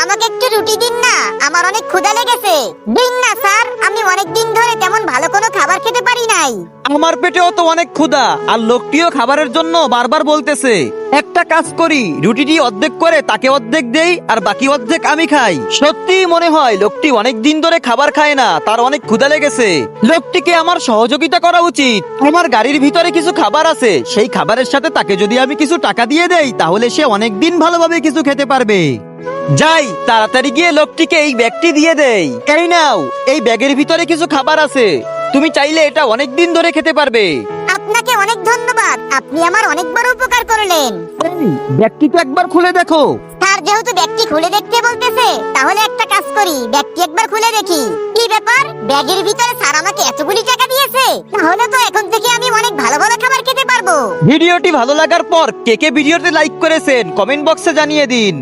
আমাকে একটু রুটি দিন না, আমার অনেক ক্ষুধা লেগেছে। দিন না স্যার, আমি অনেক দিন ধরে তেমন ভালো কোনো খাবার খেতে পারি নাই। আমার পেটেও তো অনেক ক্ষুধা, আর লোকটিও খাবারের জন্য বারবার বলতেছে। একটা কাজ করি, রুটিটি অর্ধেক করে তাকে অর্ধেক দেই আর বাকি অর্ধেক আমি খাই। সত্যি মনে হয় লোকটি অনেক দিন ধরে খাবার খায় না, তার অনেক ক্ষুধা লেগেছে। লোকটিকে আমার সহযোগিতা করা উচিত। আমার গাড়ির ভিতরে কিছু খাবার আছে, সেই খাবারের সাথে তাকে যদি আমি কিছু টাকা দিয়ে দেই তাহলে সে অনেক দিন ভালোভাবে কিছু খেতে পারবে। যাই, তাড়াতাড়ি গিয়ে লোকটিকে এই ব্যাগটি দিয়ে দেই। এই নাও, এই ব্যাগের ভিতরে কিছু খাবার আছে, তুমি চাইলে এটা অনেক দিন ধরে খেতে পারবে। আপনাকে অনেক ধন্যবাদ, আপনি আমার অনেক বড় উপকার করলেন। এই ব্যাগটি তো একবার খুলে দেখো। স্যার যেহেতু ব্যাগটি খুলে দেখতে বলতেছে, তাহলে একটা কাজ করি, ব্যাগটি একবার খুলে দেখি। কি ব্যাপার, ব্যাগের ভিতরে স্যার আমাকে এতগুলি টাকা দিয়েছে? তাহলে তো এখন থেকে আমি অনেক ভালো ভালো খাবার খেতে পারবো। ভিডিওটি ভালো লাগার পর কে কে ভিডিওতে লাইক করেছেন কমেন্ট বক্সে জানিয়ে দিন।